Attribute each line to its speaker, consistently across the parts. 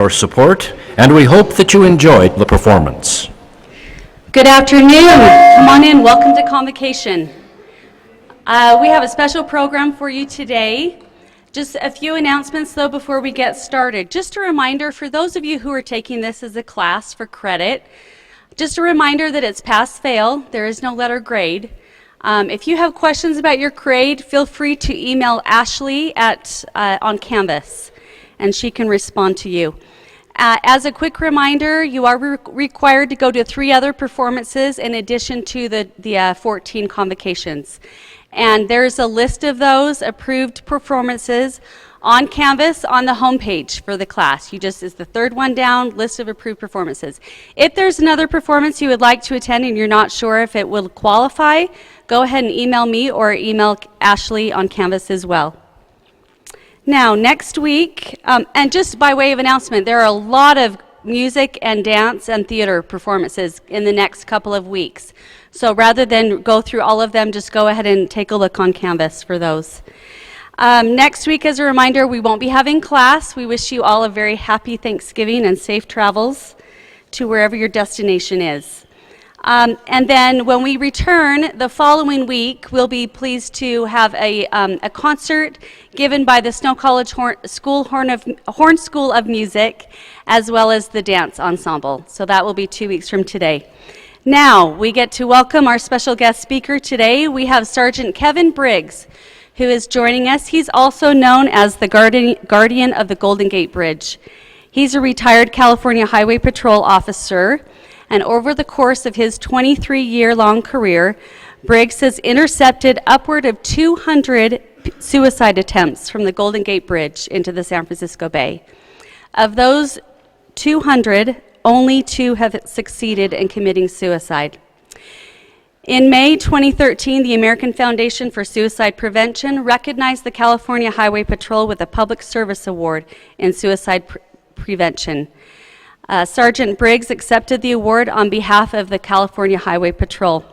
Speaker 1: Your support, and we hope that you enjoyed the performance.
Speaker 2: Good afternoon. Come on in. Welcome to Convocation. We have a special program for you today. Just a few announcements, though, before we get started. Just a reminder for those of you who are taking this as a class for credit, just a reminder that it's pass-fail. There is no letter grade. If you have questions about your grade, feel free to email Ashley on Canvas, and she can respond to you. As a quick reminder, you are required to go to 3 other performances in addition to the 14 convocations. And there's a list of those approved performances on Canvas on the homepage for the class. Is the third one down, list of approved performances. If there's another performance you would like to attend and you're not sure if it will qualify, go ahead and email me or email Ashley on Canvas as well. Now, next week, and just by way of announcement, there are a lot of music and dance and theater performances in the next couple of weeks. So rather than go through all of them, just go ahead and take a look on Canvas for those. Next week, as a reminder, we won't be having class. We wish you all a very happy Thanksgiving and safe travels to wherever your destination is. And then when we return the following week, we'll be pleased to have a concert given by the Snow College Horn School of Music, as well as the dance ensemble. So that will be 2 weeks from today. Now, we get to welcome our special guest speaker today. We have Sergeant Kevin Briggs, who is joining us. He's also known as the guardian of the Golden Gate Bridge. He's a retired California Highway Patrol officer. And over the course of his 23-year-long career, Briggs has intercepted upward of 200 suicide attempts from the Golden Gate Bridge into the San Francisco Bay. Of those 200, only 2 have succeeded in committing suicide. In May 2013, the American Foundation for Suicide Prevention recognized the California Highway Patrol with a Public Service Award in suicide prevention. Sergeant Briggs accepted the award on behalf of the California Highway Patrol.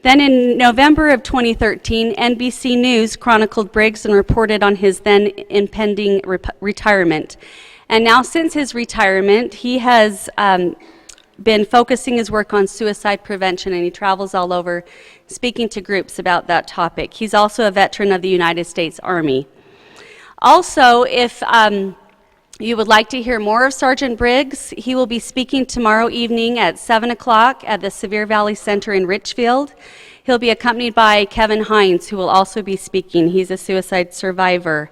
Speaker 2: Then in November of 2013, NBC News chronicled Briggs and reported on his then impending retirement. And now since his retirement, he has been focusing his work on suicide prevention, and he travels all over speaking to groups about that topic. He's also a veteran of the United States Army. Also, if you would like to hear more of Sergeant Briggs, he will be speaking tomorrow evening at 7 o'clock at the Sevier Valley Center in Richfield. He'll be accompanied by Kevin Hines, who will also be speaking. He's a suicide survivor.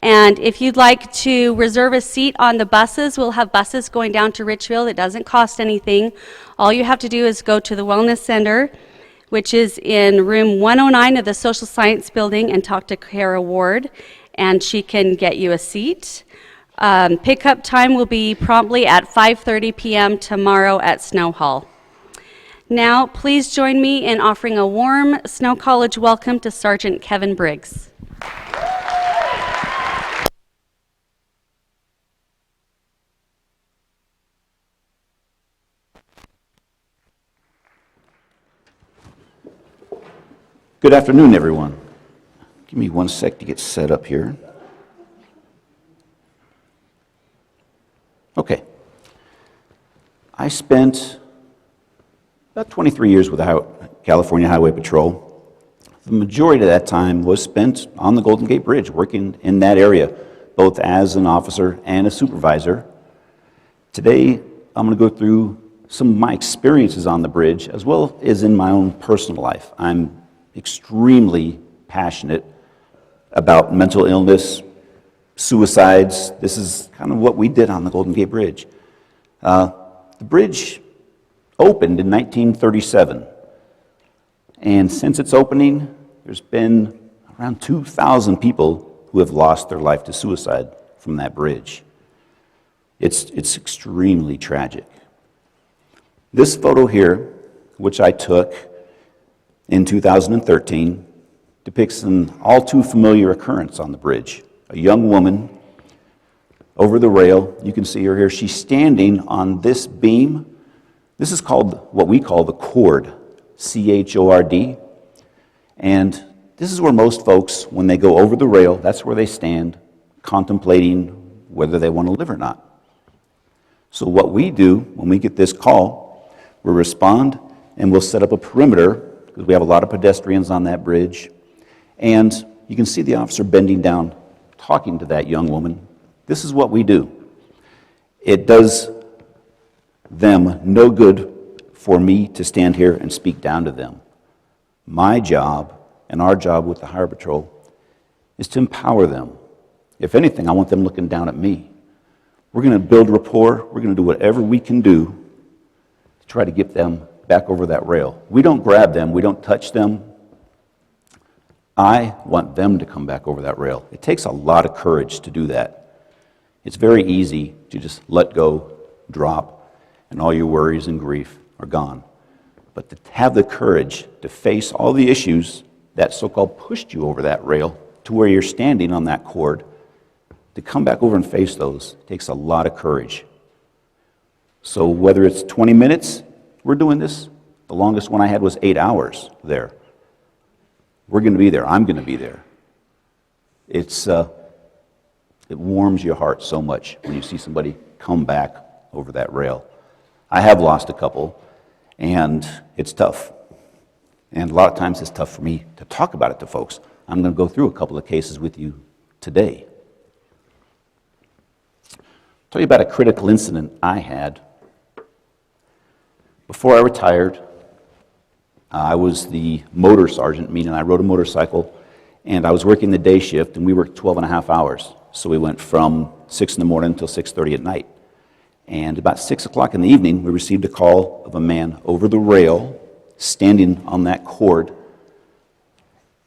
Speaker 2: And if you'd like to reserve a seat on the buses, we'll have buses going down to Richfield. It doesn't cost anything. All you have to do is go to the Wellness Center, which is in room 109 of the Social Science Building, and talk to Kara Ward, and she can get you a seat. Pickup time will be promptly at 5:30 p.m. tomorrow at Snow Hall. Now, please join me in offering a warm Snow College welcome to Sergeant Kevin Briggs.
Speaker 3: Good afternoon, everyone. Give me 1 sec to get set up here. Okay. I spent about 23 years with the California Highway Patrol. The majority of that time was spent on the Golden Gate Bridge, working in that area, both as an officer and a supervisor. Today, I'm going to go through some of my experiences on the bridge, as well as in my own personal life. I'm extremely passionate about mental illness, suicides. This is kind of what we did on the Golden Gate Bridge. The bridge opened in 1937, and since its opening, there's been around 2,000 people who have lost their life to suicide from that bridge. It's extremely tragic. This photo here, which I took in 2013, depicts an all too familiar occurrence on the bridge. A young woman over the rail. You can see her here. She's standing on this beam. This is called what we call the chord, C-H-O-R-D. And this is where most folks, when they go over the rail, that's where they stand, contemplating whether they want to live or not. So what we do when we get this call, we'll respond and we'll set up a perimeter, because we have a lot of pedestrians on that bridge. And you can see the officer bending down, talking to that young woman. This is what we do. It does them no good for me to stand here and speak down to them. My job and our job with the Highway Patrol is to empower them. If anything, I want them looking down at me. We're going to build rapport. We're going to do whatever we can do to try to get them back over that rail. We don't grab them. We don't touch them. I want them to come back over that rail. It takes a lot of courage to do that. It's very easy to just let go, drop, and all your worries and grief are gone. But to have the courage to face all the issues that so-called pushed you over that rail to where you're standing on that cord, to come back over and face those takes a lot of courage. So whether it's 20 minutes, we're doing this. The longest one I had was 8 hours there. We're going to be there. I'm going to be there. It warms your heart so much when you see somebody come back over that rail. I have lost a couple, and it's tough. And a lot of times it's tough for me to talk about it to folks. I'm going to go through a couple of cases with you today. I'll tell you about a critical incident I had. Before I retired, I was the motor sergeant, meaning I rode a motorcycle, and I was working the day shift, and we worked 12 and a half hours. So we went from 6 in the morning until 6:30 at night. And about 6 o'clock in the evening, we received a call of a man over the rail, standing on that cord,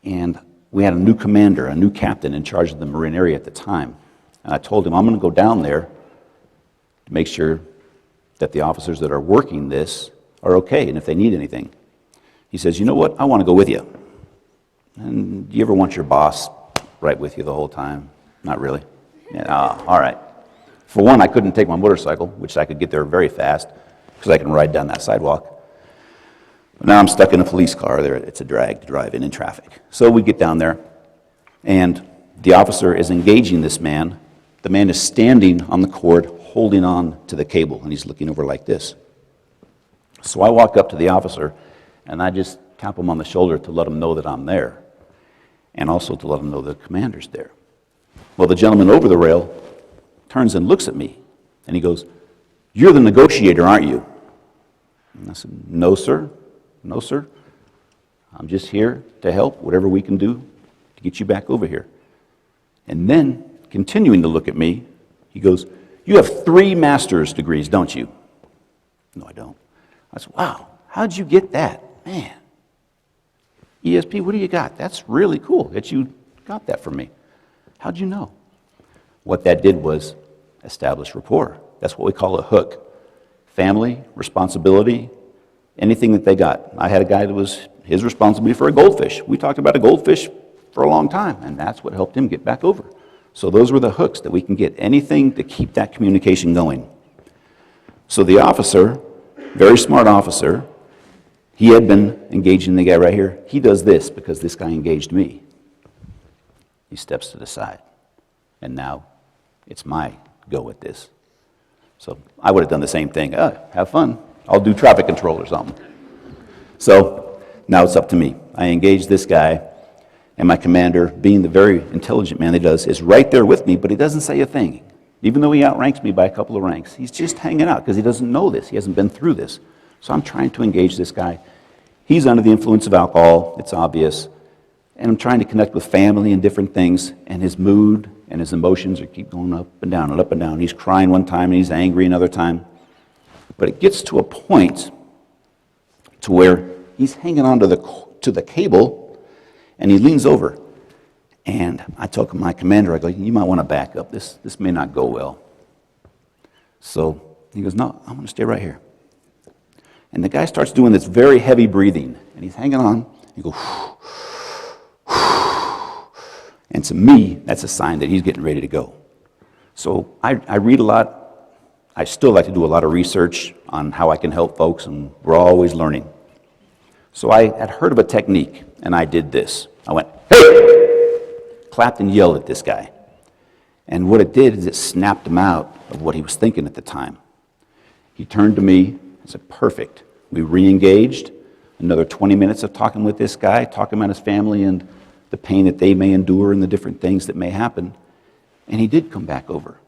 Speaker 3: and we had a new commander, a new captain in charge of the Marine area at the time. And I told him, I'm going to go down there to make sure that the officers that are working this are okay, and if they need anything. He says, you know what, I want to go with you. And do you ever want your boss right with you the whole time? Not really. Yeah, all right. For one, I couldn't take my motorcycle, which I could get there very fast, because I can ride down that sidewalk. But now I'm stuck in a police car there. It's a drag to drive in traffic. So we get down there, and the officer is engaging this man. The man is standing on the cord, holding on to the cable, and he's looking over like this. So I walk up to the officer, and I just tap him on the shoulder to let him know that I'm there, and also to let him know the commander's there. Well, the gentleman over the rail turns and looks at me, and he goes, you're the negotiator, aren't you? And I said, no, sir. No, sir. I'm just here to help, whatever we can do to get you back over here. And then, continuing to look at me, he goes, you have 3 master's degrees, don't you? No, I don't. I said, wow, how'd you get that? Man, ESP, what do you got? That's really cool that you got that from me. How'd you know? What that did was establish rapport. That's what we call a hook. Family, responsibility, anything that they got. I had a guy that was his responsibility for a goldfish. We talked about a goldfish for a long time, and that's what helped him get back over. So those were the hooks that we can get, anything to keep that communication going. So the officer, very smart officer, he had been engaging the guy right here. He does this because this guy engaged me. He steps to the side, and now it's my go at this. So I would have done the same thing. Have fun. I'll do traffic control or something. So now it's up to me. I engage this guy, and my commander, being the very intelligent man he does, is right there with me, but he doesn't say a thing. Even though he outranks me by a couple of ranks, he's just hanging out because he doesn't know this. He hasn't been through this. So I'm trying to engage this guy. He's under the influence of alcohol. It's obvious. And I'm trying to connect with family and different things, and his mood and his emotions are keep going up and down and up and down. He's crying one time, and he's angry another time. But it gets to a point to where he's hanging on to the cable, and he leans over. And I told my commander, I go, you might want to back up. This may not go well. So he goes, no, I'm going to stay right here. And the guy starts doing this very heavy breathing, and he's hanging on. He goes, and to me, that's a sign that he's getting ready to go. So I read a lot. I still like to do a lot of research on how I can help folks, and we're always learning. So I had heard of a technique, and I did this. I went, hey! Clapped and yelled at this guy. And what it did is it snapped him out of what he was thinking at the time. He turned to me and said, perfect. We re-engaged. Another 20 minutes of talking with this guy, talking about his family and the pain that they may endure and the different things that may happen. And he did come back over.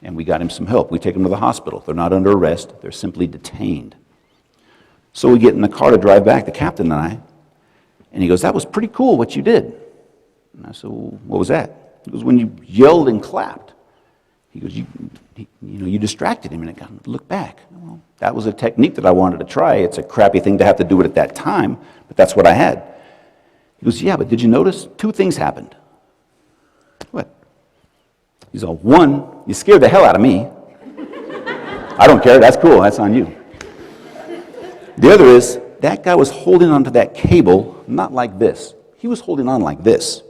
Speaker 3: And we got him some help. We take him to the hospital. They're not under arrest. They're simply detained. So we get in the car to drive back, the captain and I. And he goes, that was pretty cool what you did. And I said, well, what was that? He goes, when you yelled and clapped. He goes, you distracted him, and it got him to look back. Well, that was a technique that I wanted to try. It's a crappy thing to have to do it at that time, but that's what I had. He goes, yeah, but did you notice? 2 things happened. What? He's all, 1, you scared the hell out of me. I don't care, that's cool, that's on you. The other is, that guy was holding onto that cable, not like this. He was holding on like this.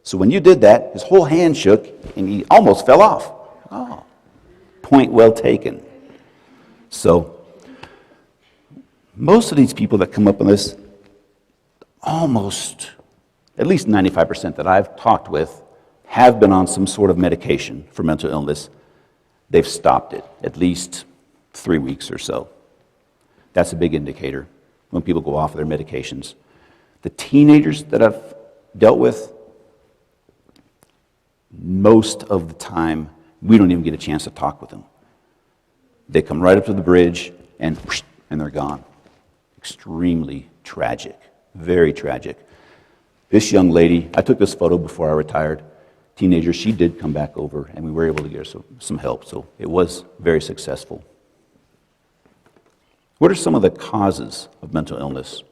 Speaker 3: So when you did that, his whole hand shook, and he almost fell off. Oh, point well taken. So, most of these people that come up on this, almost, at least 95% that I've talked with, have been on some sort of medication for mental illness. They've stopped it, at least 3 weeks or so. That's a big indicator when people go off of their medications. The teenagers that I've dealt with, most of the time, we don't even get a chance to talk with them. They come right up to the bridge and they're gone. Extremely tragic, very tragic. This young lady, I took this photo before I retired, teenager, she did come back over and we were able to get her some help, so it was very successful. What are some of the causes of mental illness?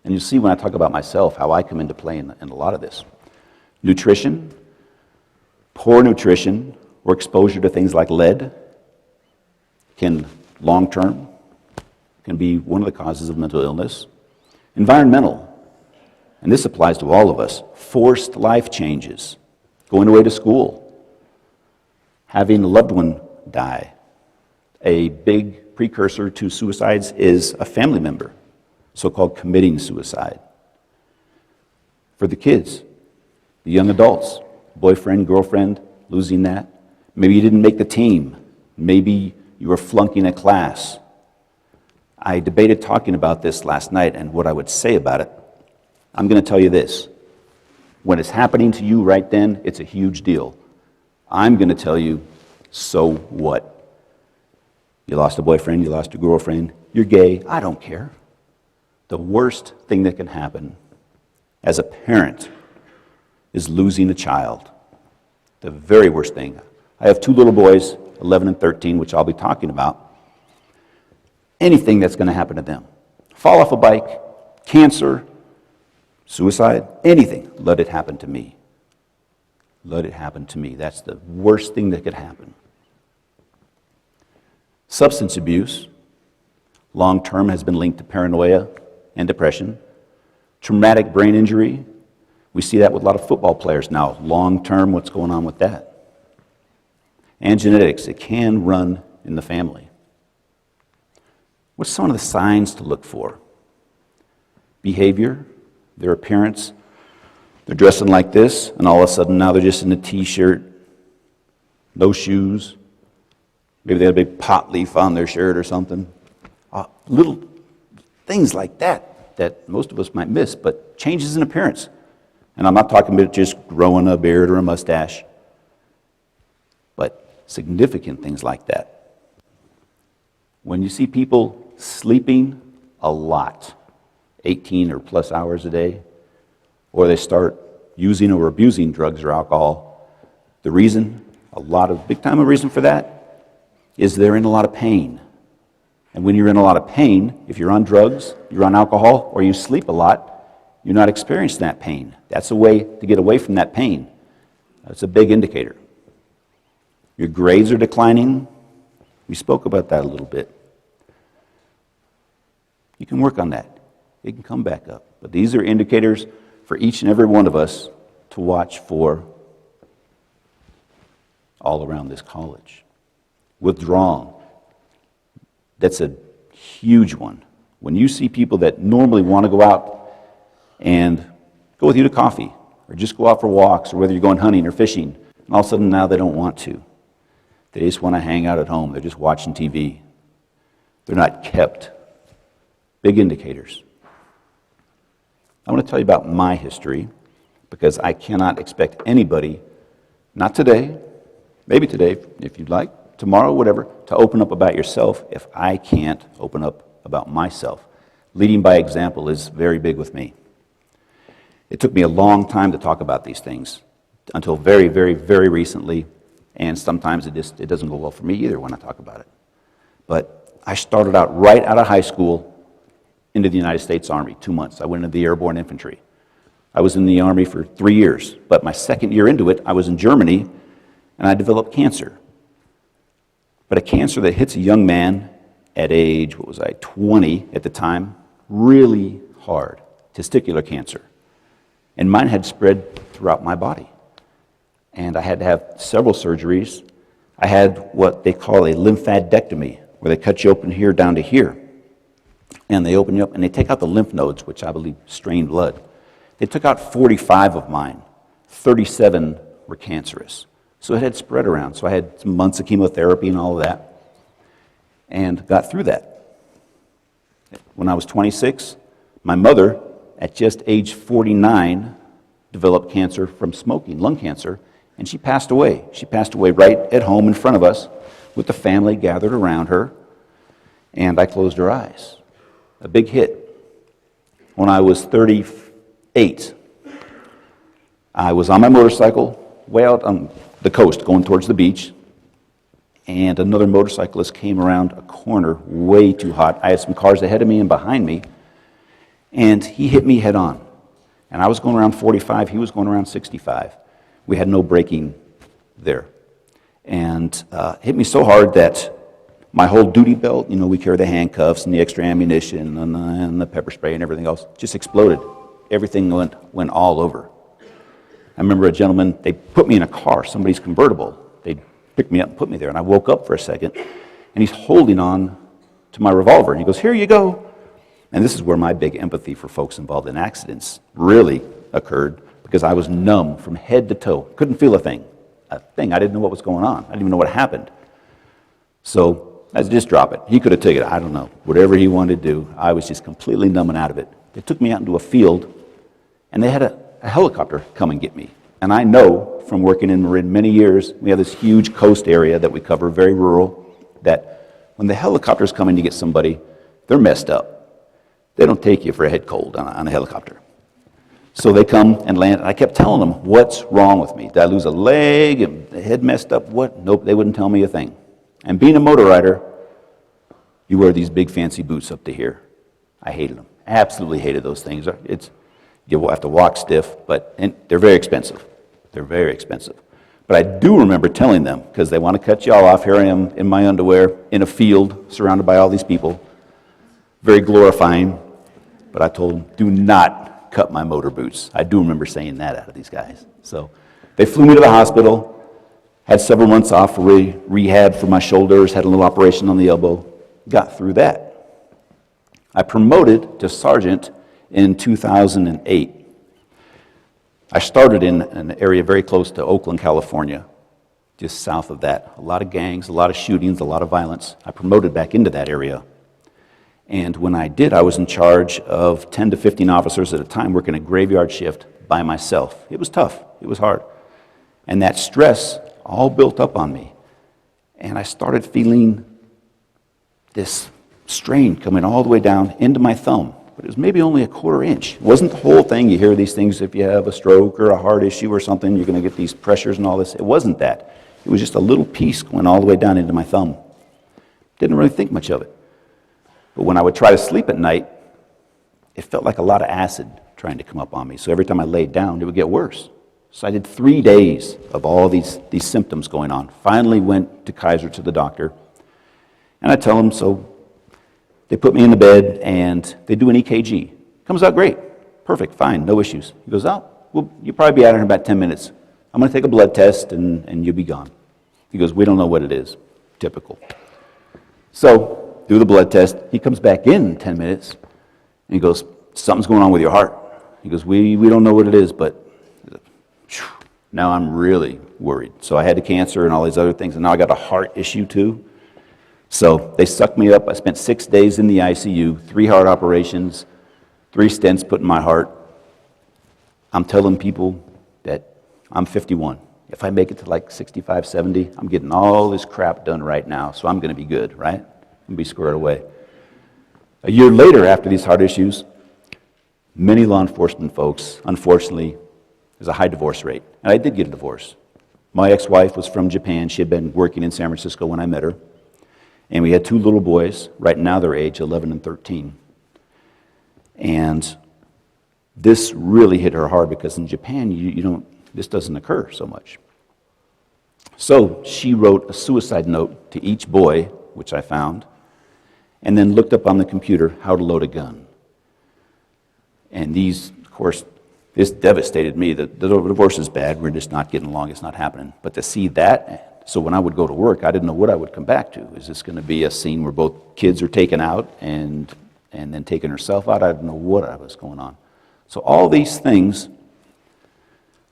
Speaker 3: And you'll see when I talk about myself how I come into play in a lot of this. Nutrition, poor nutrition, or exposure to things like lead can, long-term, can be one of the causes of mental illness. Environmental, and this applies to all of us, forced life changes, going away to school, having a loved one die. A big precursor to suicides is a family member, so-called committing suicide. For the kids, the young adults, boyfriend, girlfriend, losing that. Maybe you didn't make the team. Maybe you were flunking a class. I debated talking about this last night and what I would say about it. I'm going to tell you this. When it's happening to you right then, it's a huge deal. I'm going to tell you, so what? You lost a boyfriend, you lost a girlfriend, you're gay, I don't care. The worst thing that can happen as a parent is losing a child. The very worst thing. I have 2 little boys, 11 and 13, which I'll be talking about. Anything that's going to happen to them. Fall off a bike, cancer, suicide, anything. Let it happen to me. Let it happen to me. That's the worst thing that could happen. Substance abuse, long-term, has been linked to paranoia and depression. Traumatic brain injury, we see that with a lot of football players now. Long-term, what's going on with that? And genetics, it can run in the family. What's some of the signs to look for? Behavior, their appearance. They're dressing like this, and all of a sudden now they're just in a t-shirt, no shoes. Maybe they had a big pot leaf on their shirt or something. Little things like that that most of us might miss, but changes in appearance. And I'm not talking about just growing a beard or a mustache, but significant things like that. When you see people sleeping a lot, 18 or plus hours a day, or they start using or abusing drugs or alcohol, the reason, big time reason for that, is they're in a lot of pain. And when you're in a lot of pain, if you're on drugs, you're on alcohol, or you sleep a lot, you're not experiencing that pain. That's a way to get away from that pain. That's a big indicator. Your grades are declining. We spoke about that a little bit. You can work on that. It can come back up. But these are indicators for each and every one of us to watch for all around this college. Withdrawal. That's a huge one. When you see people that normally want to go out and go with you to coffee, or just go out for walks, or whether you're going hunting or fishing, and all of a sudden now they don't want to. They just want to hang out at home. They're just watching TV. They're not kept. Big indicators. I want to tell you about my history because I cannot expect anybody, not today, maybe today if you'd like, tomorrow, whatever, to open up about yourself if I can't open up about myself. Leading by example is very big with me. It took me a long time to talk about these things until very, very, very recently, and sometimes it doesn't go well for me either when I talk about it. But I started out right out of high school into the United States Army, 2 months. I went into the airborne infantry. I was in the Army for 3 years, but my second year into it, I was in Germany, and I developed cancer. But a cancer that hits a young man at age, 20 at the time, really hard, testicular cancer. And mine had spread throughout my body. And I had to have several surgeries. I had what they call a lymphadenectomy, where they cut you open here down to here. And they open you up and they take out the lymph nodes, which I believe strain blood. They took out 45 of mine. 37 were cancerous. So it had spread around. So I had some months of chemotherapy and all of that. And got through that. When I was 26, my mother, at just age 49, developed cancer from smoking, lung cancer, and she passed away. She passed away right at home in front of us with the family gathered around her, and I closed her eyes. A big hit. When I was 38, I was on my motorcycle way out on the coast going towards the beach, and another motorcyclist came around a corner way too hot. I had some cars ahead of me and behind me, and he hit me head on. And I was going around 45, he was going around 65. We had no braking there. And hit me so hard that my whole duty belt, we carry the handcuffs and the extra ammunition and the pepper spray and everything else, just exploded. Everything went all over. I remember a gentleman, they put me in a car, somebody's convertible. They picked me up and put me there, and I woke up for a second, and he's holding on to my revolver. And he goes, "Here you go." And this is where my big empathy for folks involved in accidents really occurred, because I was numb from head to toe. Couldn't feel a thing. I didn't know what was going on. I didn't even know what happened. So I just drop it. He could have taken it. I don't know. Whatever he wanted to do, I was just completely numb and out of it. They took me out into a field, and they had a helicopter come and get me. And I know from working in Marin many years, we have this huge coast area that we cover, very rural, that when the helicopter's coming to get somebody, they're messed up. They don't take you for a head cold on a helicopter. So they come and land, and I kept telling them, what's wrong with me? Did I lose a leg? And the head messed up? What? Nope, they wouldn't tell me a thing. And being a motor rider, you wear these big fancy boots up to here. I hated them. Absolutely hated those things. You have to walk stiff, and they're very expensive. They're very expensive. But I do remember telling them, because they want to cut you all off. Here I am in my underwear, in a field, surrounded by all these people. Very glorifying. But I told them, do not cut my motor boots. I do remember saying that out of these guys. So they flew me to the hospital, had several months off for rehab for my shoulders, had a little operation on the elbow, got through that. I promoted to sergeant in 2008. I started in an area very close to Oakland, California, just south of that. A lot of gangs, a lot of shootings, a lot of violence. I promoted back into that area. And when I did, I was in charge of 10 to 15 officers at a time working a graveyard shift by myself. It was tough. It was hard. And that stress all built up on me. And I started feeling this strain coming all the way down into my thumb. But it was maybe only a quarter inch. It wasn't the whole thing. You hear these things, if you have a stroke or a heart issue or something, you're going to get these pressures and all this. It wasn't that. It was just a little piece going all the way down into my thumb. Didn't really think much of it. But when I would try to sleep at night, it felt like a lot of acid trying to come up on me. So every time I laid down, it would get worse. So I did 3 days of all these symptoms going on. Finally went to Kaiser, to the doctor. And I tell him, so they put me in the bed and they do an EKG. Comes out great. Perfect, fine, no issues. He goes, oh, well, you'll probably be out here in about 10 minutes. I'm going to take a blood test and you'll be gone. He goes, we don't know what it is. Typical. So, do the blood test. He comes back in 10 minutes and he goes, something's going on with your heart. He goes, we don't know what it is, but now I'm really worried. So I had the cancer and all these other things, and now I got a heart issue too. So they sucked me up. I spent 6 days in the ICU, 3 heart operations, 3 stents put in my heart. I'm telling people that I'm 51. If I make it to like 65, 70, I'm getting all this crap done right now, so I'm going to be good, right? I'm going to be squared away. A year later, after these heart issues, many law enforcement folks, unfortunately, there's a high divorce rate. And I did get a divorce. My ex-wife was from Japan. She had been working in San Francisco when I met her. And we had 2 little boys. Right now they're age 11 and 13. And this really hit her hard because in Japan, this doesn't occur so much. So she wrote a suicide note to each boy, which I found, and then looked up on the computer how to load a gun. And these, of course, this devastated me. The divorce is bad. We're just not getting along. It's not happening. But to see that, so when I would go to work, I didn't know what I would come back to. Is this going to be a scene where both kids are taken out and then taking herself out? I didn't know what was going on. So all these things,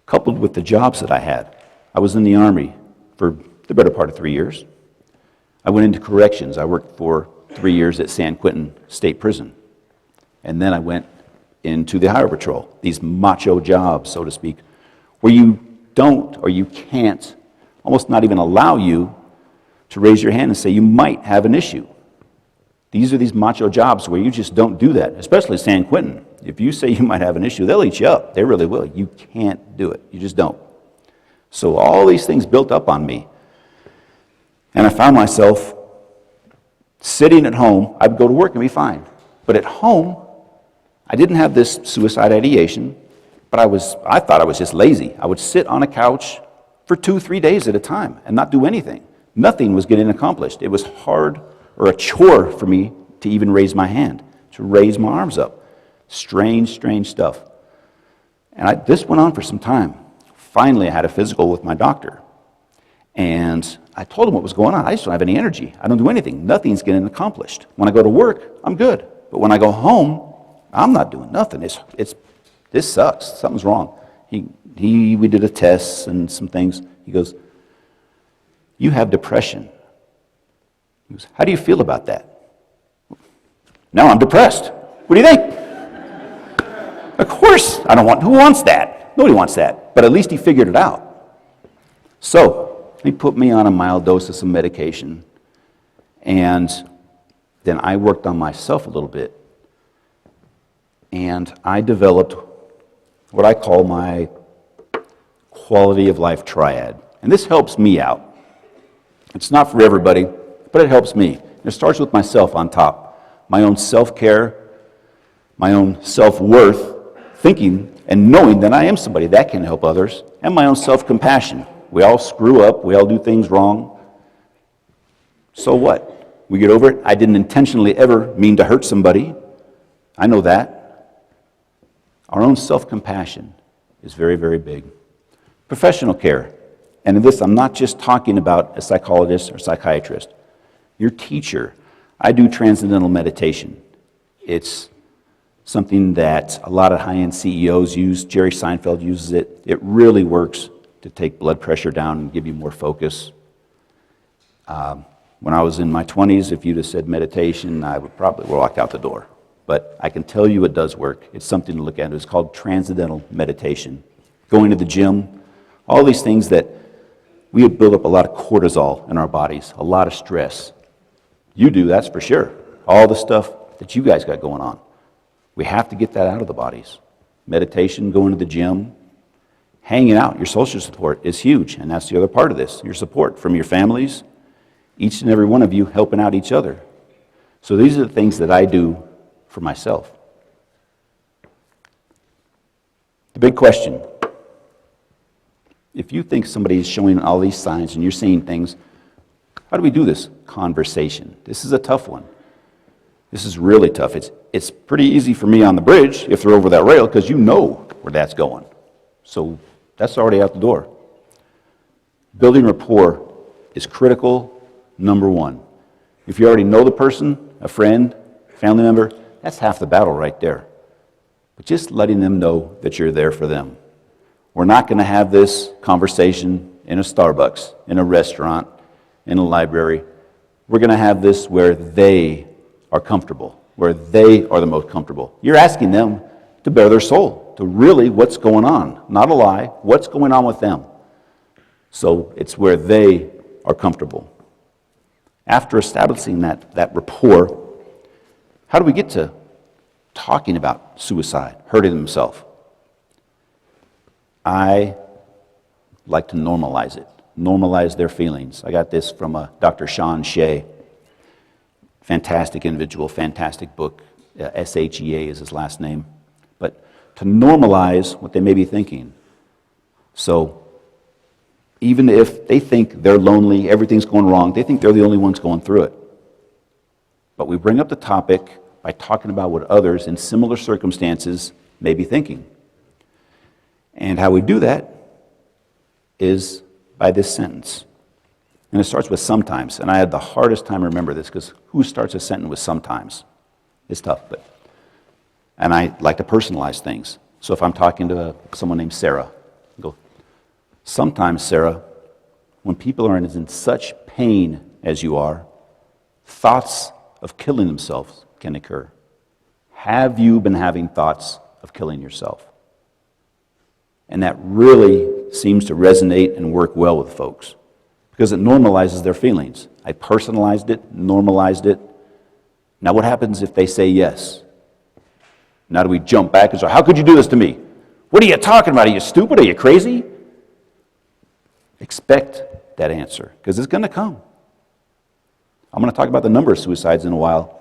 Speaker 3: coupled with the jobs that I had. I was in the Army for the better part of 3 years. I went into corrections. I worked for 3 years at San Quentin State Prison. And then I went into the Highway Patrol, these macho jobs, so to speak, where you don't or you can't, almost not even allow you to raise your hand and say you might have an issue. These are these macho jobs where you just don't do that, especially San Quentin. If you say you might have an issue, they'll eat you up. They really will. You can't do it. You just don't. So all these things built up on me. And I found myself sitting at home. I'd go to work and be fine. But at home, I didn't have this suicide ideation, but I thought I was just lazy. I would sit on a couch for 2-3 days at a time and not do anything. Nothing was getting accomplished. It was hard or a chore for me to even raise my hand, to raise my arms up. Strange stuff. And this went on for some time. Finally, I had a physical with my doctor. And I told him what was going on. I just don't have any energy. I don't do anything. Nothing's getting accomplished. When I go to work, I'm good. But when I go home, I'm not doing nothing. This sucks. Something's wrong. We did a test and some things. He goes, "You have depression." He goes, "How do you feel about that?" "Now I'm depressed." "What do you think?" Of course, who wants that? Nobody wants that. But at least he figured it out. So he put me on a mild dose of some medication. And then I worked on myself a little bit. And I developed what I call my quality of life triad. And this helps me out. It's not for everybody, but it helps me. It starts with myself on top. My own self-care, my own self-worth, thinking and knowing that I am somebody that can help others, and my own self-compassion. We all screw up. We all do things wrong. So what? We get over it. I didn't intentionally ever mean to hurt somebody. I know that. Our own self-compassion is very, very big. Professional care. And in this, I'm not just talking about a psychologist or psychiatrist. Your teacher. I do transcendental meditation. It's something that a lot of high-end CEOs use. Jerry Seinfeld uses it. It really works to take blood pressure down and give you more focus. When I was in my 20s, if you'd have said meditation, I would probably walk out the door. But I can tell you it does work. It's something to look at. It's called transcendental meditation. Going to the gym, all these things that we have built up a lot of cortisol in our bodies, a lot of stress. You do, that's for sure. All the stuff that you guys got going on. We have to get that out of the bodies. Meditation, going to the gym, hanging out. Your social support is huge, and that's the other part of this. Your support from your families, each and every one of you helping out each other. So these are the things that I do for myself. The big question, if you think somebody is showing all these signs and you're seeing things, how do we do this conversation? This is a tough one. This is really tough. It's pretty easy for me on the bridge if they're over that rail because you know where that's going. So that's already out the door. Building rapport is critical, number one. If you already know the person, a friend, family member, that's half the battle right there. But just letting them know that you're there for them. We're not going to have this conversation in a Starbucks, in a restaurant, in a library. we're going to have this where they are comfortable, where they are the most comfortable. You're asking them to bare their soul, to really what's going on, not a lie, what's going on with them. So it's where they are comfortable. After establishing that rapport, how do we get to talking about suicide, hurting themselves? I like to normalize it, normalize their feelings. I got this from Dr. Sean Shea. Fantastic individual, fantastic book. S-H-E-A is his last name. But to normalize what they may be thinking. So even if they think they're lonely, everything's going wrong, they think they're the only ones going through it. But we bring up the topic by talking about what others in similar circumstances may be thinking. And how we do that is by this sentence. And it starts with sometimes. And I had the hardest time to remember this because who starts a sentence with sometimes? It's tough, and I like to personalize things. So if I'm talking to someone named Sarah, I go, sometimes, Sarah, when people are in such pain as you are, thoughts of killing themselves can occur. Have you been having thoughts of killing yourself? And that really seems to resonate and work well with folks because it normalizes their feelings. I personalized it, normalized it. Now what happens if they say yes? Now do we jump back and say, how could you do this to me? What are you talking about? Are you stupid? Are you crazy? Expect that answer because it's going to come. I'm going to talk about the number of suicides in a while.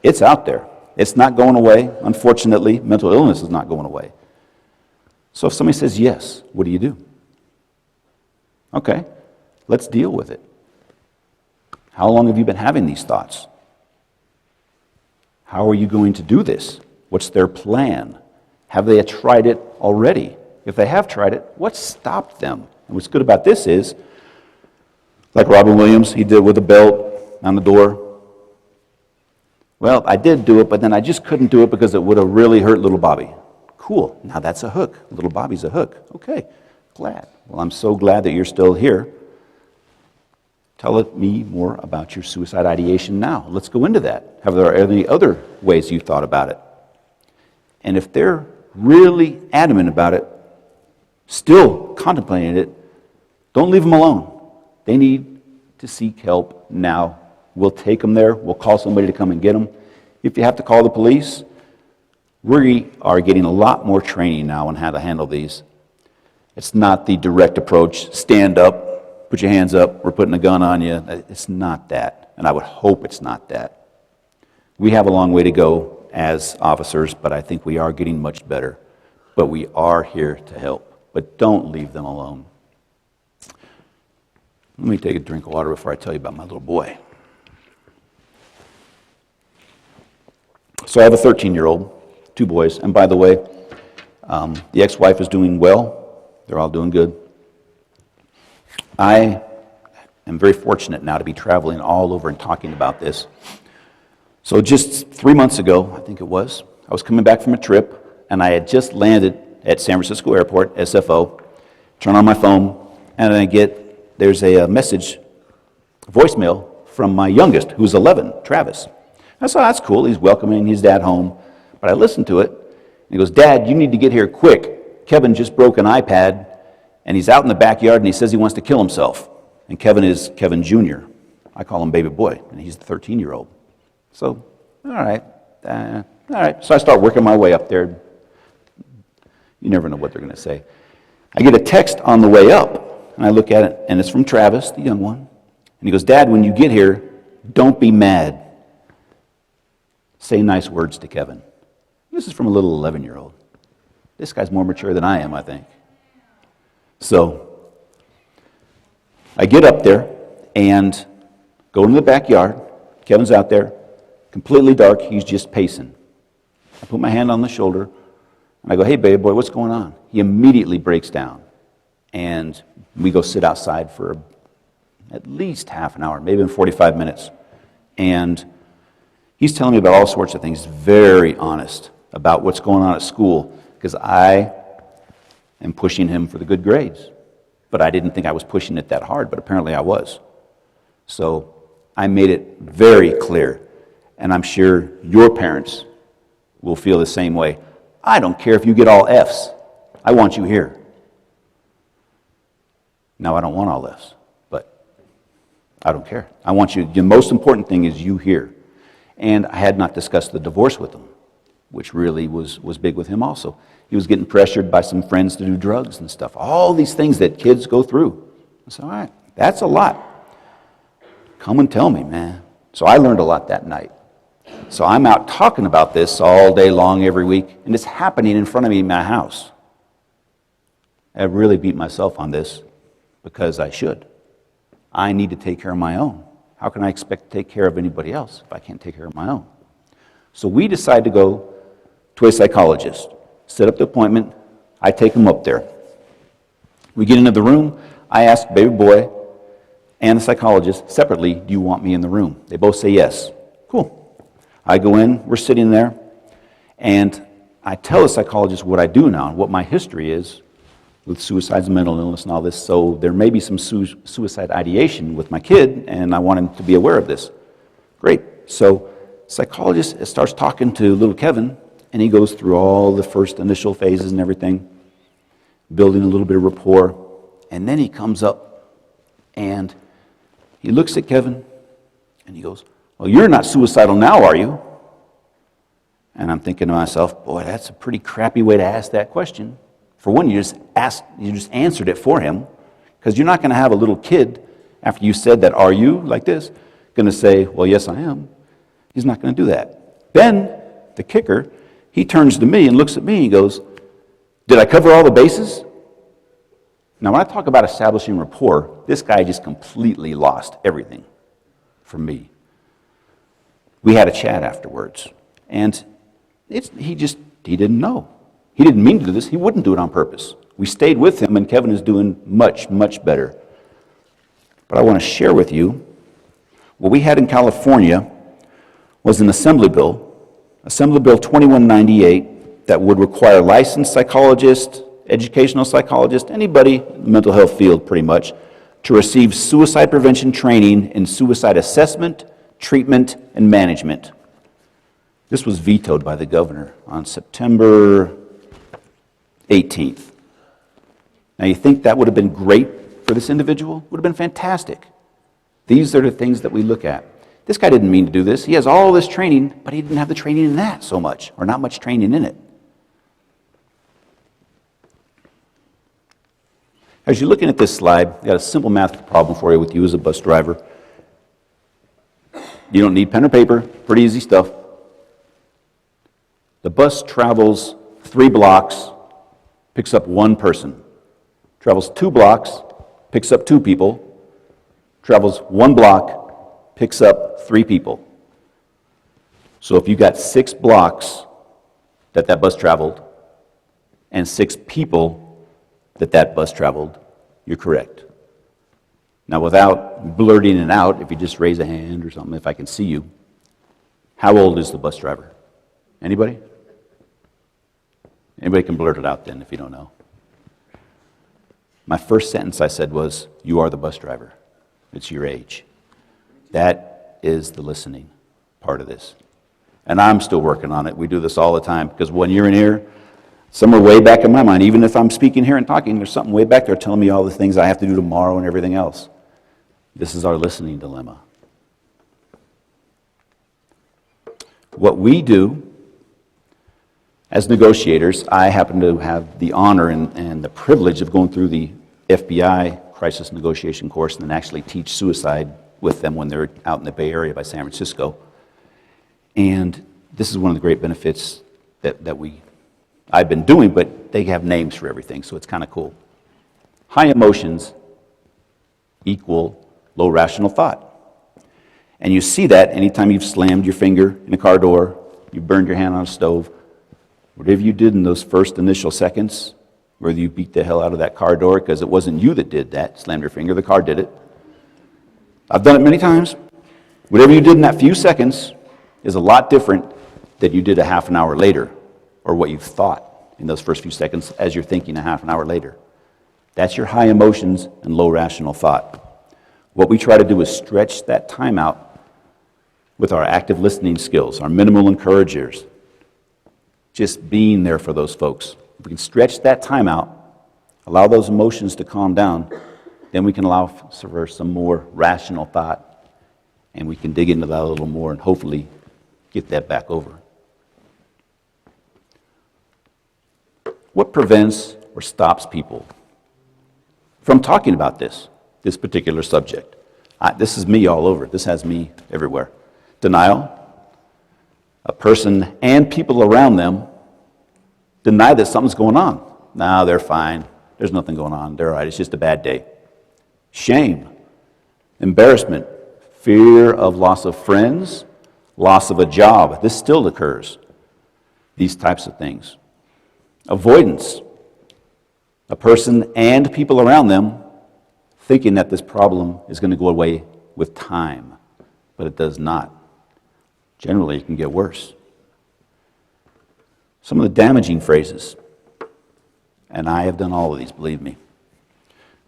Speaker 3: It's out there. It's not going away. Unfortunately, mental illness is not going away. So if somebody says yes, what do you do? Okay, let's deal with it. How long have you been having these thoughts? How are you going to do this? What's their plan? Have they tried it already? If they have tried it, what stopped them? And what's good about this is, like Robin Williams, he did with a belt on the door. Well, I did do it, but then I just couldn't do it because it would have really hurt little Bobby. Cool. Now that's a hook. Little Bobby's a hook. Okay. Glad. Well, I'm so glad that you're still here. Tell me more about your suicide ideation now. Let's go into that. Have there any other ways you've thought about it? And if they're really adamant about it, still contemplating it, don't leave them alone. They need to seek help now. We'll take them there. We'll call somebody to come and get them. If you have to call the police, we are getting a lot more training now on how to handle these. It's not the direct approach, stand up, put your hands up, we're putting a gun on you. It's not that, and I would hope it's not that. We have a long way to go as officers, but I think we are getting much better. But we are here to help. But don't leave them alone. Let me take a drink of water before I tell you about my little boy. So I have a 13-year-old, 2 boys, and by the way, the ex-wife is doing well. They're all doing good. I am very fortunate now to be traveling all over and talking about this. So just 3 months ago, I think it was, I was coming back from a trip, and I had just landed at San Francisco Airport, SFO, turn on my phone, and there's a message, voicemail from my youngest, who's 11, Travis. I said, that's cool, he's welcoming his dad home. But I listened to it, and he goes, Dad, you need to get here quick. Kevin just broke an iPad, and he's out in the backyard, and he says he wants to kill himself. And Kevin is Kevin Jr. I call him baby boy, and he's the 13-year-old. So, all right. So I start working my way up there. You never know what they're going to say. I get a text on the way up, and I look at it, and it's from Travis, the young one. And he goes, Dad, when you get here, don't be mad. Say nice words to Kevin. This is from a little 11-year-old. This guy's more mature than I am, I think. So I get up there and go into the backyard. Kevin's out there, completely dark. He's just pacing. I put my hand on the shoulder, and I go, hey, baby boy, what's going on? He immediately breaks down, and we go sit outside for at least half an hour, maybe 45 minutes. And he's telling me about all sorts of things, very honest about what's going on at school, because I am pushing him for the good grades. But I didn't think I was pushing it that hard, but apparently I was. So I made it very clear, and I'm sure your parents will feel the same way. I don't care if you get all Fs. I want you here. Now, I don't want all Fs, but I don't care. I want you, the most important thing is you here. And I had not discussed the divorce with him, which really was big with him also. He was getting pressured by some friends to do drugs and stuff. All these things that kids go through. I said, all right, that's a lot. Come and tell me, man. So I learned a lot that night. So I'm out talking about this all day long every week, and it's happening in front of me in my house. I really beat myself on this because I should. I need to take care of my own. How can I expect to take care of anybody else if I can't take care of my own? So we decide to go to a psychologist. Set up the appointment. I take him up there. We get into the room. I ask baby boy and the psychologist separately, do you want me in the room? They both say yes. Cool. I go in. We're sitting there. And I tell the psychologist what I do now and what my history is with suicides and mental illness and all this. So there may be some suicide ideation with my kid, and I want him to be aware of this. Great. So psychologist starts talking to little Kevin, and he goes through all the first initial phases and everything, building a little bit of rapport. And then he comes up, and he looks at Kevin, and he goes, well, you're not suicidal now, are you? And I'm thinking to myself, boy, that's a pretty crappy way to ask that question. For one, you just answered it for him, because you're not going to have a little kid, after you said that, are you, like this, going to say, well, yes, I am. He's not going to do that. Then, the kicker, he turns to me and looks at me and he goes, did I cover all the bases? Now, when I talk about establishing rapport, this guy just completely lost everything for me. We had a chat afterwards, and he didn't know. He didn't mean to do this. He wouldn't do it on purpose. We stayed with him, and Kevin is doing much, much better. But I want to share with you what we had in California was an Assembly Bill 2198, that would require licensed psychologists, educational psychologists, anybody in the mental health field pretty much, to receive suicide prevention training in suicide assessment, treatment, and management. This was vetoed by the governor on September 18th. Now, you think that would have been great for this individual? Would have been fantastic. These are the things that we look at. This guy didn't mean to do this. He has all this training, but he didn't have the training in that so much, or not much training in it. As you're looking at this slide, I've got a simple math problem for you with you as a bus driver. You don't need pen or paper, pretty easy stuff. The bus travels 3 blocks, picks up 1 person. Travels 2 blocks, picks up 2 people. Travels 1 block, picks up 3 people. So if you got 6 blocks that bus traveled, and 6 people that bus traveled, you're correct. Now, without blurting it out, if you just raise a hand or something, if I can see you, how old is the bus driver? Anybody? Anybody can blurt it out then if you don't know. My first sentence I said was, you are the bus driver. It's your age. That is the listening part of this. And I'm still working on it. We do this all the time, because when you're in here, somewhere way back in my mind, even if I'm speaking here and talking, there's something way back there telling me all the things I have to do tomorrow and everything else. This is our listening dilemma. What we do as negotiators, I happen to have the honor and the privilege of going through the FBI crisis negotiation course and then actually teach suicide with them when they're out in the Bay Area by San Francisco. And this is one of the great benefits that I've been doing, but they have names for everything, so it's kind of cool. High emotions equal low rational thought. And you see that anytime you've slammed your finger in a car door, you burned your hand on a stove, whatever you did in those first initial seconds, whether you beat the hell out of that car door because it wasn't you that did that, slammed your finger, the car did it. I've done it many times. Whatever you did in that few seconds is a lot different than you did a half an hour later, or what you thought in those first few seconds as you're thinking a half an hour later. That's your high emotions and low rational thought. What we try to do is stretch that time out with our active listening skills, our minimal encouragers, just being there for those folks. If we can stretch that time out, allow those emotions to calm down, then we can allow for some more rational thought, and we can dig into that a little more and hopefully get that back over. What prevents or stops people from talking about this particular subject? This is me all over. This has me everywhere. Denial. A person and people around them deny that something's going on. No, they're fine. There's nothing going on. They're all right. It's just a bad day. Shame. Embarrassment. Fear of loss of friends. Loss of a job. This still occurs. These types of things. Avoidance. A person and people around them thinking that this problem is going to go away with time, but it does not. Generally, it can get worse. Some of the damaging phrases, and I have done all of these, believe me.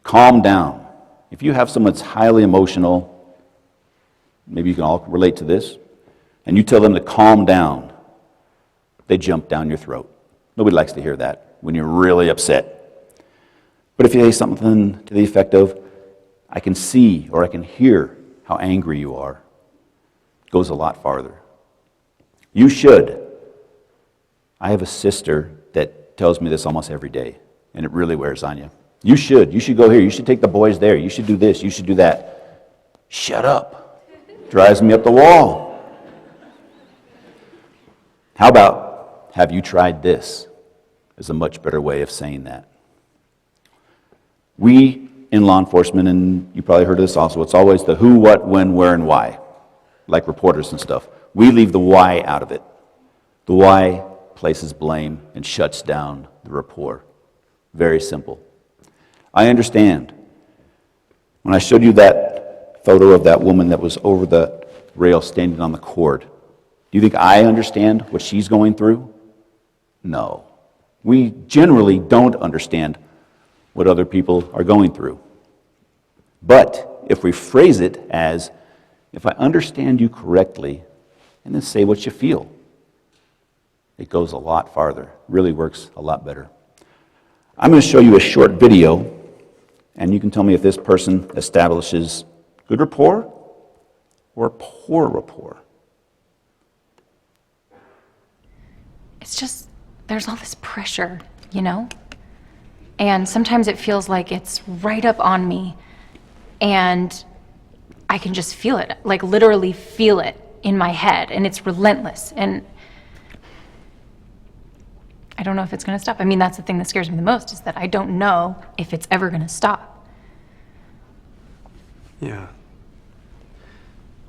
Speaker 3: Calm down. If you have someone that's highly emotional, maybe you can all relate to this, and you tell them to calm down, they jump down your throat. Nobody likes to hear that when you're really upset. But if you say something to the effect of, I can see or I can hear how angry you are, it goes a lot farther. You should. I have a sister that tells me this almost every day, and it really wears on you. You should go here. You should take the boys there. You should do this. You should do that. Shut up. Drives me up the wall. How about, have you tried this? Is a much better way of saying that. We in law enforcement, and you probably heard of this also, it's always the who, what, when, where, and why, like reporters and stuff. We leave the why out of it. The why places blame and shuts down the rapport. Very simple. I understand. When I showed you that photo of that woman that was over the rail standing on the cord, do you think I understand what she's going through? No. We generally don't understand what other people are going through. But if we phrase it as, if I understand you correctly, and then say what you feel, it goes a lot farther, really works a lot better. I'm going to show you a short video, and you can tell me if this person establishes good rapport or poor rapport.
Speaker 4: It's just, there's all this pressure, you know? And sometimes it feels like it's right up on me, and I can just feel it, like literally feel it in my head, and it's relentless, and I don't know if it's going to stop. I mean, that's the thing that scares me the most, is that I don't know if it's ever going to stop.
Speaker 5: Yeah.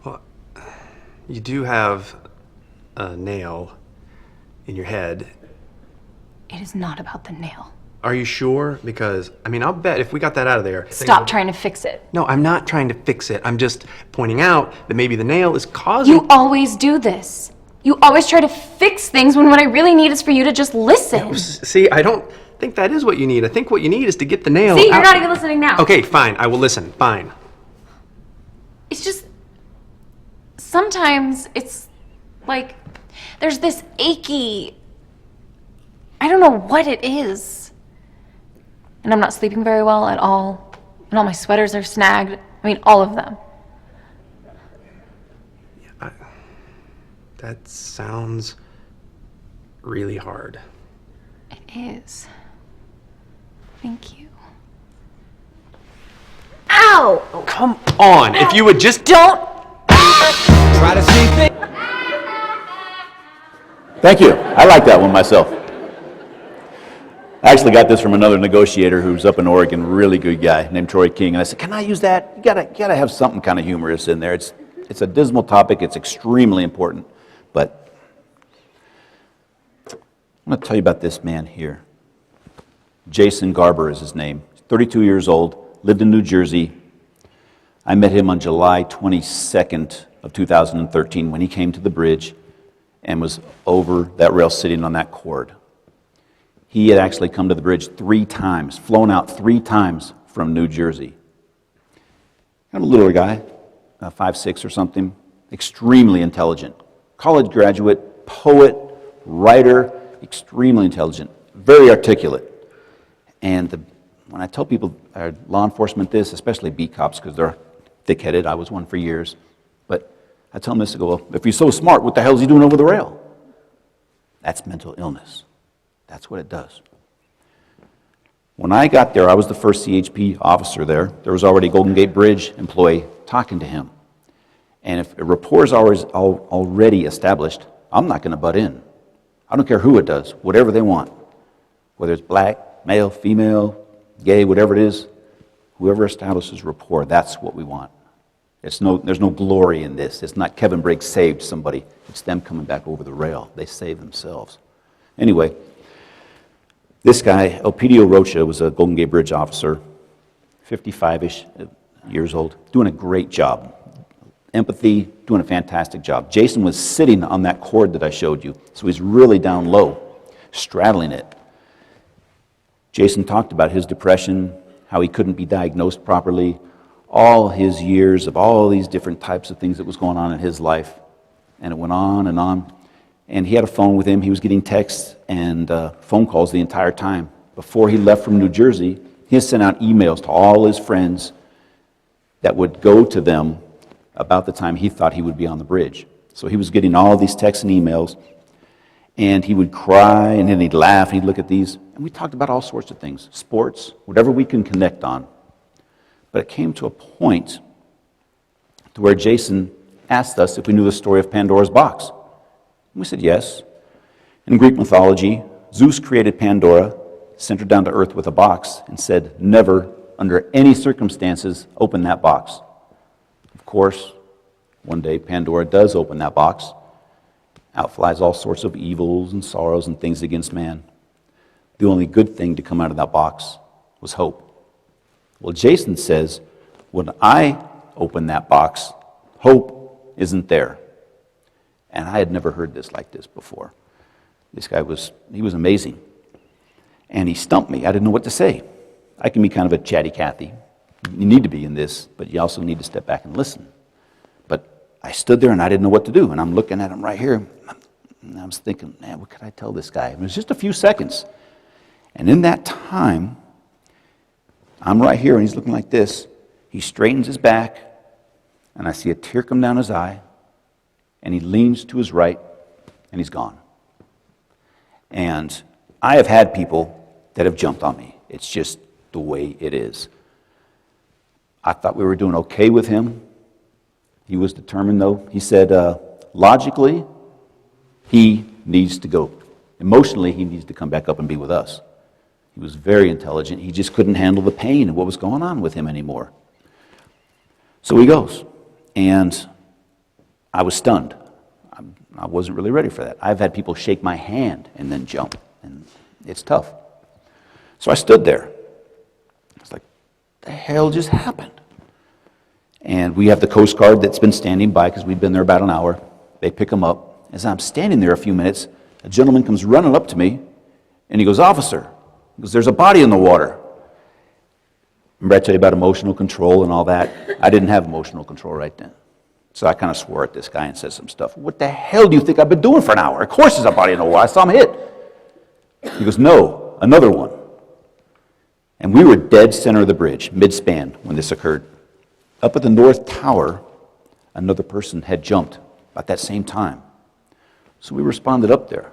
Speaker 5: Well, you do have a nail in your head.
Speaker 4: It is not about the nail.
Speaker 5: Are you sure? Because, I mean, I'll bet if we got that out of there...
Speaker 4: Stop trying to fix it.
Speaker 5: No, I'm not trying to fix it. I'm just pointing out that maybe the nail is causing...
Speaker 4: You always do this. You always try to fix things when what I really need is for you to just listen.
Speaker 5: See, I don't think that is what you need. I think what you need is to get the nail
Speaker 4: See, you're
Speaker 5: out.
Speaker 4: not even listening now.
Speaker 5: Okay, fine. I will listen. Fine.
Speaker 4: It's just, sometimes it's like, there's this achy, I don't know what it is. And I'm not sleeping very well at all. And all my sweaters are snagged. I mean, all of them.
Speaker 5: That sounds really hard.
Speaker 4: It is. Thank you. Ow!
Speaker 5: Oh, come on. If you would just...
Speaker 4: Don't!
Speaker 5: Try to see things.
Speaker 3: Thank you. I like that one myself. I actually got this from another negotiator who's up in Oregon, really good guy, named Troy King. And I said, can I use that? You gotta have something kind of humorous in there. It's a dismal topic. It's extremely important. But I'm going to tell you about this man here. Jason Garber is his name. He's 32 years old, lived in New Jersey. I met him on July 22nd of 2013 when he came to the bridge and was over that rail sitting on that cord. He had actually come to the bridge 3 times, flown out 3 times from New Jersey. Kind of a little guy, 5'6" or something, extremely intelligent. College graduate, poet, writer, extremely intelligent, very articulate. And when I tell people, law enforcement this, especially beat cops, because they're thick-headed, I was one for years, but I tell them this, I go, well, if he's so smart, what the hell is he doing over the rail? That's mental illness. That's what it does. When I got there, I was the first CHP officer there. There was already a Golden Gate Bridge employee talking to him. And if a rapport is already established, I'm not going to butt in. I don't care who it does, whatever they want. Whether it's black, male, female, gay, whatever it is, whoever establishes rapport, that's what we want. There's no glory in this. It's not Kevin Briggs saved somebody. It's them coming back over the rail. They save themselves. Anyway, this guy, Elpidio Rocha, was a Golden Gate Bridge officer, 55-ish years old, doing a great job. Empathy, doing a fantastic job. Jason was sitting on that cord that I showed you, so he's really down low, straddling it. Jason talked about his depression, how he couldn't be diagnosed properly, all his years of all these different types of things that was going on in his life. And it went on and on. And he had a phone with him. He was getting texts and phone calls the entire time. Before he left from New Jersey, he sent out emails to all his friends that would go to them about the time he thought he would be on the bridge. So he was getting all these texts and emails, and he would cry, and then he'd laugh, and he'd look at these. And we talked about all sorts of things, sports, whatever we can connect on. But it came to a point to where Jason asked us if we knew the story of Pandora's box. And we said yes. In Greek mythology, Zeus created Pandora, sent her down to earth with a box, and said, never, under any circumstances, open that box. Of course, one day Pandora does open that box. Out flies all sorts of evils and sorrows and things against man. The only good thing to come out of that box was hope. Well, Jason says, when I open that box, hope isn't there. And I had never heard this like this before. This guy was amazing. And he stumped me. I didn't know what to say. I can be kind of a chatty Cathy. You need to be in this, but you also need to step back and listen. But I stood there and I didn't know what to do. And I'm looking at him right here. And I was thinking, man, what could I tell this guy? It was just a few seconds. And in that time, I'm right here and he's looking like this. He straightens his back and I see a tear come down his eye and he leans to his right and he's gone. And I have had people that have jumped on me. It's just the way it is. I thought we were doing okay with him. He was determined though. He said, logically, he needs to go. Emotionally, he needs to come back up and be with us. He was very intelligent. He just couldn't handle the pain and what was going on with him anymore. So he goes. And I was stunned. I wasn't really ready for that. I've had people shake my hand and then jump. And it's tough. So I stood there. I was like, the hell just happened? And we have the Coast Guard that's been standing by because we've been there about an hour. They pick him up. As I'm standing there a few minutes, a gentleman comes running up to me and he goes, officer, because there's a body in the water. Remember I tell you about emotional control and all that? I didn't have emotional control right then. So I kind of swore at this guy and said some stuff. What the hell do you think I've been doing for an hour? Of course there's a body in the water. I saw him hit. He goes, no, another one. And we were dead center of the bridge, mid-span, when this occurred. Up at the North Tower, another person had jumped at that same time. So we responded up there.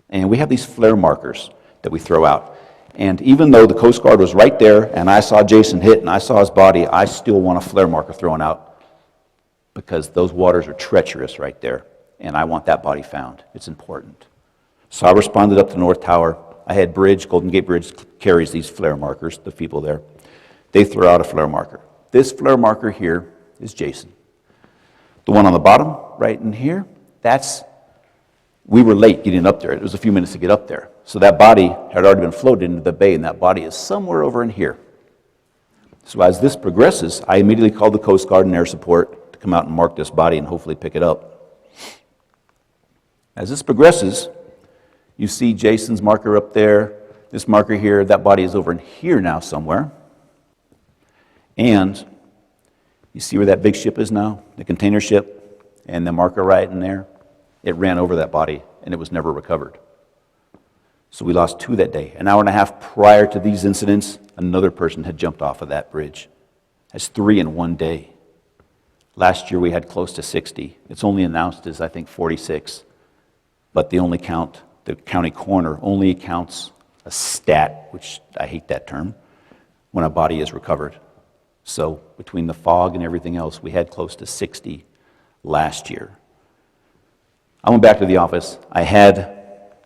Speaker 3: And we have these flare markers that we throw out. And even though the Coast Guard was right there and I saw Jason hit and I saw his body, I still want a flare marker thrown out because those waters are treacherous right there. And I want that body found. It's important. So I responded up to North Tower. I had Bridge, Golden Gate Bridge carries these flare markers, the people there. They throw out a flare marker. This flare marker here is Jason. The one on the bottom, right in here, we were late getting up there. It was a few minutes to get up there. So that body had already been floated into the bay, and that body is somewhere over in here. So as this progresses, I immediately called the Coast Guard and air support to come out and mark this body and hopefully pick it up. As this progresses, you see Jason's marker up there, this marker here, that body is over in here now somewhere. And You see where that big ship is now? The container ship and the marker right in there? It ran over that body and it was never recovered. So we lost 2 that day. An hour and a half prior to these incidents, another person had jumped off of that bridge. That's 3 in one day. Last year we had close to 60. It's only announced as, I think, 46. But the county coroner only counts a stat, which I hate that term, when a body is recovered. So between the fog and everything else, we had close to 60 last year. I went back to the office. I had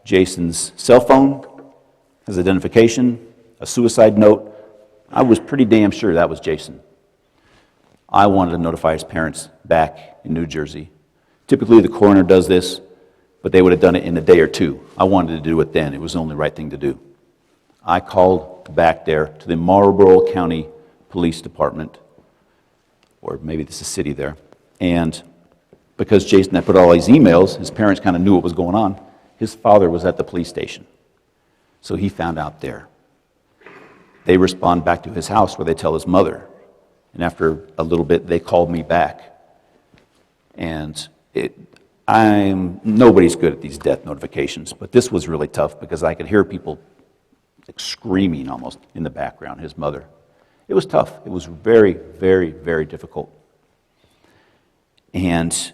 Speaker 3: Jason's cell phone, his identification, a suicide note. I was pretty damn sure that was Jason. I wanted to notify his parents back in New Jersey. Typically the coroner does this, but they would have done it in a day or 2. I wanted to do it then. It was the only right thing to do. I called back there to the Marlborough County Police Department, or maybe this is city there, and because Jason had put all these emails, his parents kind of knew what was going on. His father was at the police station, so he found out there. They respond back to his house where they tell his mother, and after a little bit, they called me back. And nobody's good at these death notifications, but this was really tough because I could hear people like screaming almost in the background, his mother. It was tough. It was very, very, very difficult. And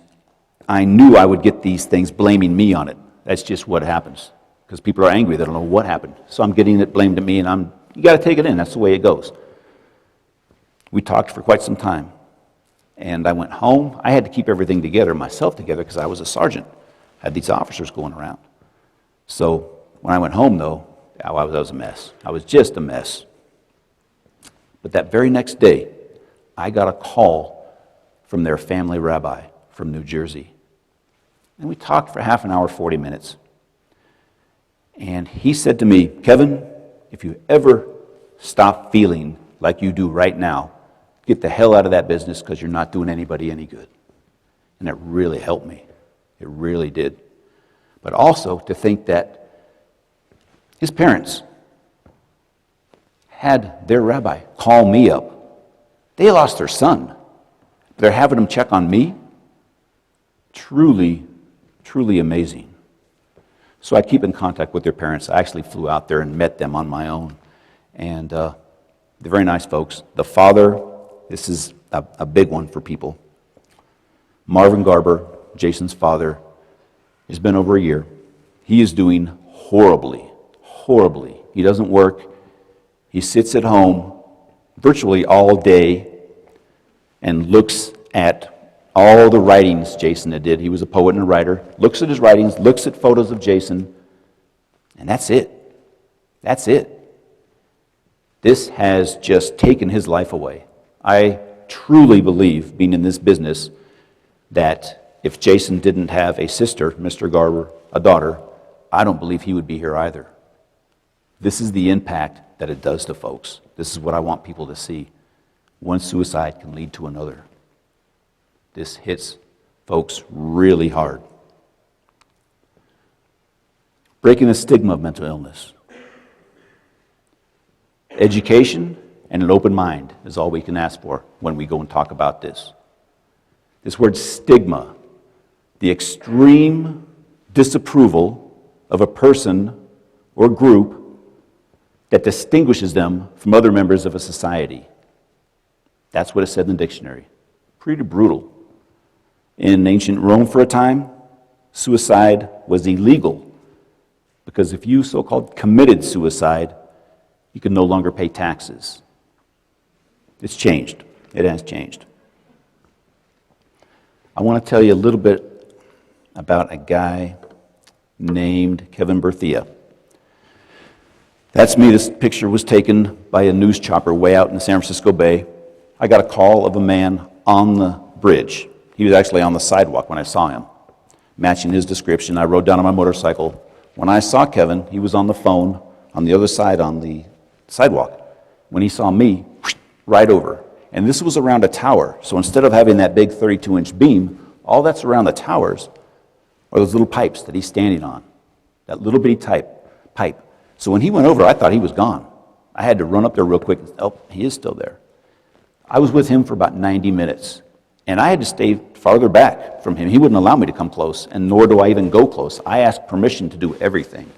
Speaker 3: I knew I would get these things blaming me on it. That's just what happens, because people are angry. They don't know what happened. So I'm getting it blamed at me, and you got to take it in. That's the way it goes. We talked for quite some time, and I went home. I had to keep everything together, myself together, because I was a sergeant. I had these officers going around. So when I went home, though, I was a mess. I was just a mess. But that very next day, I got a call from their family rabbi from New Jersey. And we talked for half an hour, 40 minutes. And he said to me, Kevin, if you ever stop feeling like you do right now, get the hell out of that business because you're not doing anybody any good. And it really helped me. It really did. But also to think that his parents had their rabbi call me up. They lost their son. They're having him check on me. Truly, truly amazing. So I keep in contact with their parents. I actually flew out there and met them on my own. And they're very nice folks. The father, this is a big one for people. Marvin Garber, Jason's father, it's been over a year. He is doing horribly, horribly. He doesn't work. He sits at home virtually all day and looks at all the writings Jason had did. He was a poet and a writer. Looks at his writings, looks at photos of Jason, and that's it. That's it. This has just taken his life away. I truly believe, being in this business, that if Jason didn't have a sister, Mr. Garber, a daughter, I don't believe he would be here either. This is the impact that it does to folks. This is what I want people to see. One suicide can lead to another. This hits folks really hard. Breaking the stigma of mental illness. Education and an open mind is all we can ask for when we go and talk about this. This word stigma, the extreme disapproval of a person or group that distinguishes them from other members of a society. That's what it said in the dictionary. Pretty brutal. In ancient Rome for a time, suicide was illegal because if you so-called committed suicide, you could no longer pay taxes. It's changed. It has changed. I want to tell you a little bit about a guy named Kevin Berthia. That's me. This picture was taken by a news chopper way out in the San Francisco Bay. I got a call of a man on the bridge. He was actually on the sidewalk when I saw him. Matching his description, I rode down on my motorcycle. When I saw Kevin, he was on the phone on the other side on the sidewalk. When he saw me, right over. And this was around a tower. So instead of having that big 32-inch beam, all that's around the towers are those little pipes that he's standing on. That little bitty pipe. So when he went over, I thought he was gone. I had to run up there real quick. Oh, he is still there. I was with him for about 90 minutes, and I had to stay farther back from him. He wouldn't allow me to come close, and nor do I even go close. I ask permission to do everything.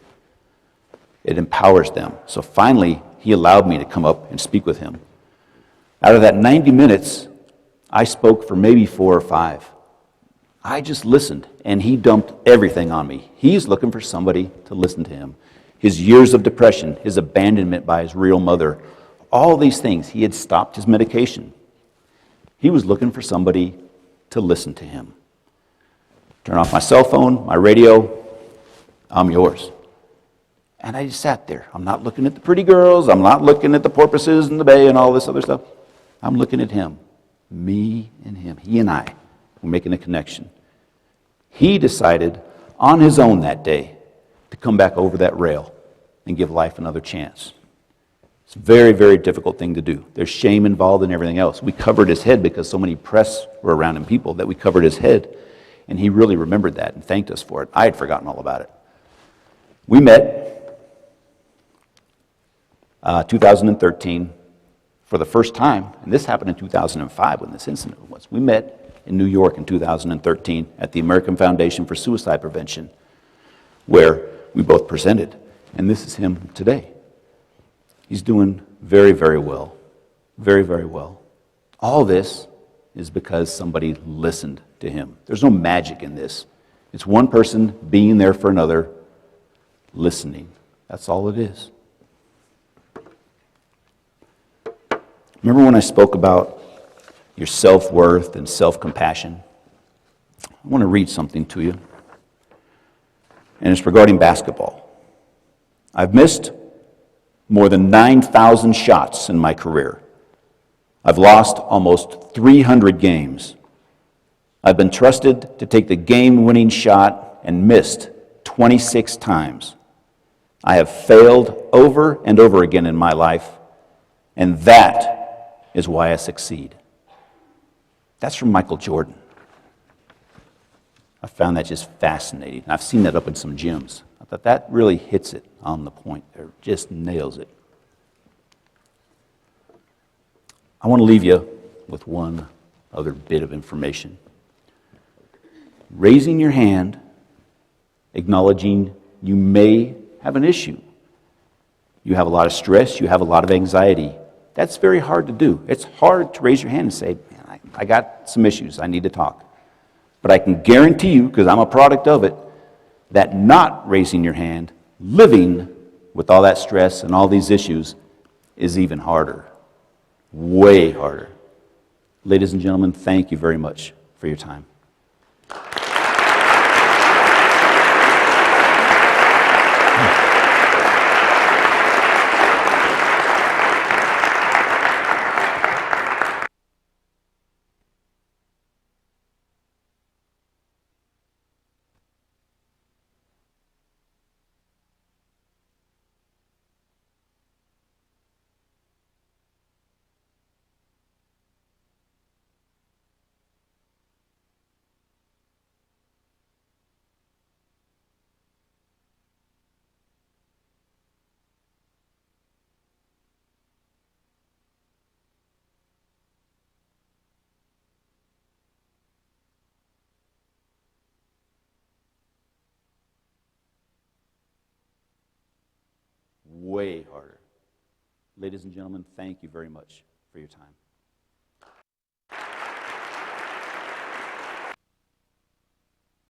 Speaker 3: It empowers them. So finally, he allowed me to come up and speak with him. Out of that 90 minutes, I spoke for maybe 4 or 5. I just listened, and he dumped everything on me. He's looking for somebody to listen to him. His years of depression, his abandonment by his real mother, all these things. He had stopped his medication. He was looking for somebody to listen to him. Turn off my cell phone, my radio, I'm yours. And I just sat there. I'm not looking at the pretty girls. I'm not looking at the porpoises in the bay and all this other stuff. I'm looking at him. Me and him. He and I were making a connection. He decided on his own that day to come back over that rail and give life another chance. It's a very, very difficult thing to do. There's shame involved and everything else. We covered his head because so many press were around him, people, that we covered his head. And he really remembered that and thanked us for it. I had forgotten all about it. We met 2013 for the first time, and this happened in 2005 when this incident was. We met in New York in 2013 at the American Foundation for Suicide Prevention, where we both presented. And this is him today. He's doing very, very well. Very, very well. All this is because somebody listened to him. There's no magic in this. It's one person being there for another, listening. That's all it is. Remember when I spoke about your self-worth and self-compassion? I want to read something to you. And it's regarding basketball. I've missed more than 9,000 shots in my career. I've lost almost 300 games. I've been trusted to take the game-winning shot and missed 26 times. I have failed over and over again in my life, and that is why I succeed. That's from Michael Jordan. I found that just fascinating. I've seen that up in some gyms. I thought that really hits it on the point there, just nails it. I want to leave you with one other bit of information. Raising your hand, acknowledging you may have an issue. You have a lot of stress, you have a lot of anxiety. That's very hard to do. It's hard to raise your hand and say, man, I got some issues, I need to talk. But I can guarantee you, because I'm a product of it, that not raising your hand, living with all that stress and all these issues, is even harder. Way harder. Ladies and gentlemen, thank you very much for your time. Way harder. Ladies and gentlemen, thank you very much for your time.